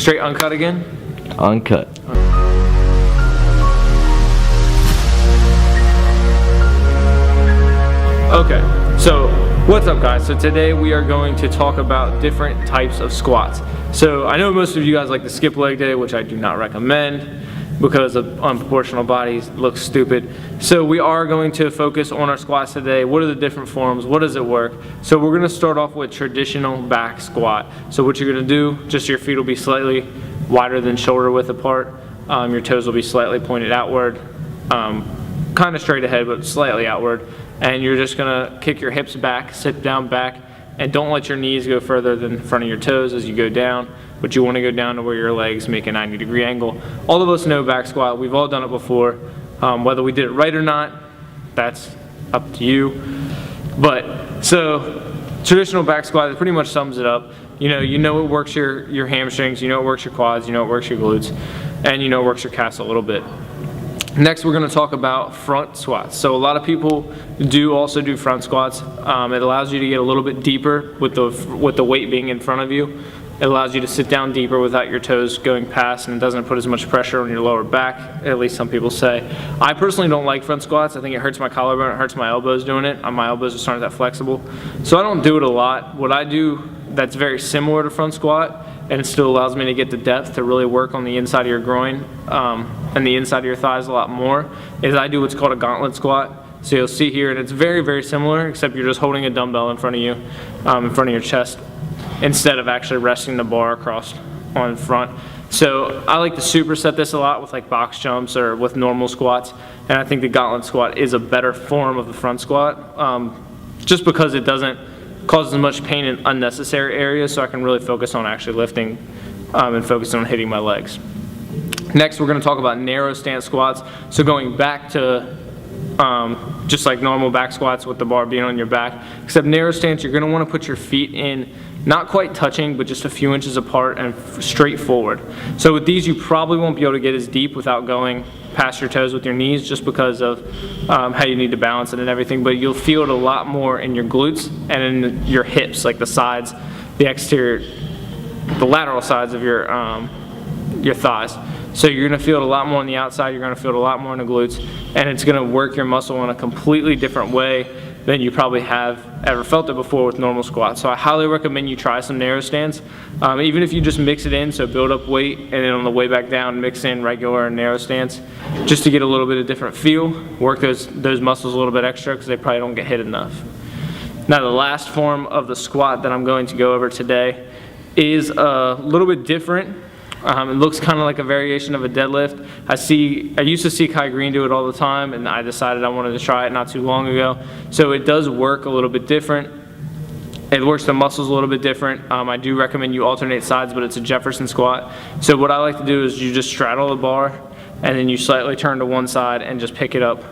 Straight uncut again? Uncut. Okay, so what's up guys? So today we are going to talk about different types of squats. So I know most of you guys like to skip leg day, which I do not recommend because of unproportional bodies look stupid. So we are going to focus on our squats today. What are the different forms? What does it work? So we're gonna start off with traditional back squat. So what you're gonna do, just your feet will be slightly wider than shoulder width apart. Your toes will be slightly pointed outward, kind of straight ahead, but slightly outward. And you're just gonna kick your hips back, sit down back, and don't let your knees go further than the front of your toes as you go down, but you wanna go down to where your legs make a 90-degree angle. All of us know back squat, we've all done it before. Whether we did it right or not, that's up to you. But, so, traditional back squat, it pretty much sums it up. You know it works your hamstrings, you know it works your quads, you know it works your glutes, and you know it works your calves a little bit. Next, we're going to talk about front squats. So a lot of people also do front squats. It allows you to get a little bit deeper with the weight being in front of you. It allows you to sit down deeper without your toes going past, and it doesn't put as much pressure on your lower back, at least some people say. I personally don't like front squats. I think it hurts my collarbone, it hurts my elbows doing it. My elbows just aren't that flexible. So I don't do it a lot. What I do that's very similar to front squat, and it still allows me to get the depth to really work on the inside of your groin and the inside of your thighs a lot more, is I do what's called a gauntlet squat. So you'll see here, and it's very, very similar, except you're just holding a dumbbell in front of you, in front of your chest, instead of actually resting the bar across on front. So I like to superset this a lot with like box jumps or with normal squats, and I think the gauntlet squat is a better form of the front squat, just because it doesn't cause as much pain in unnecessary areas, so I can really focus on actually lifting and focusing on hitting my legs. Next, we're going to talk about narrow stance squats. So going back to just like normal back squats with the bar being on your back, except narrow stance, you're going to want to put your feet in not quite touching, but just a few inches apart and straight forward. So with these, you probably won't be able to get as deep without going past your toes with your knees, just because of how you need to balance it and everything, but you'll feel it a lot more in your glutes and in your hips, like the sides, the exterior, the lateral sides of your thighs. So you're gonna feel it a lot more on the outside, you're gonna feel it a lot more in the glutes, and it's gonna work your muscle in a completely different way than you probably have ever felt it before with normal squats. So I highly recommend you try some narrow stance, even if you just mix it in, so build up weight, and then on the way back down, mix in regular and narrow stance, just to get a little bit of different feel, work those muscles a little bit extra, because they probably don't get hit enough. Now the last form of the squat that I'm going to go over today is a little bit different. It looks kind of like a variation of a deadlift. I used to see Kai Green do it all the time, and I decided I wanted to try it not too long ago. So it does work a little bit different. It works the muscles a little bit different. I do recommend you alternate sides, but it's a Jefferson squat. So what I like to do is you just straddle the bar, and then you slightly turn to one side and just pick it up,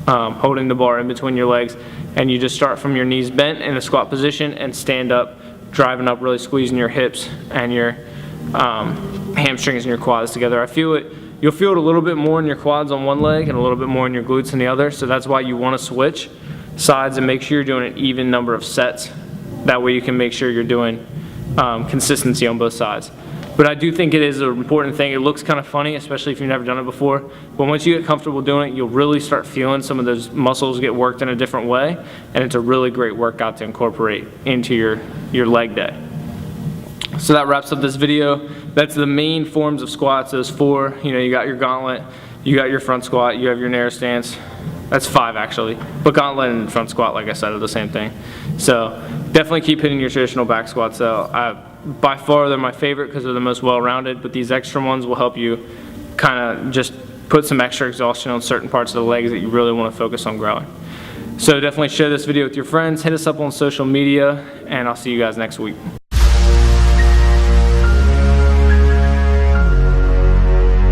holding the bar in between your legs. And you just start from your knees bent in a squat position and stand up, driving up, really squeezing your hips and your hamstrings and your quads together. You'll feel it a little bit more in your quads on one leg and a little bit more in your glutes in the other, so that's why you want to switch sides and make sure you're doing an even number of sets. That way you can make sure you're doing consistency on both sides. But I do think it is an important thing. It looks kind of funny, especially if you've never done it before, but once you get comfortable doing it, you'll really start feeling some of those muscles get worked in a different way, and it's a really great workout to incorporate into your leg day. So that wraps up this video. That's the main forms of squats, those four. You got your gauntlet, you got your front squat, you have your narrow stance. That's 5 actually. But gauntlet and front squat, like I said, are the same thing. So definitely keep hitting your traditional back squats. So by far they're my favorite because they're the most well-rounded, but these extra ones will help you kind of just put some extra exhaustion on certain parts of the legs that you really want to focus on growing. So definitely share this video with your friends, hit us up on social media, and I'll see you guys next week.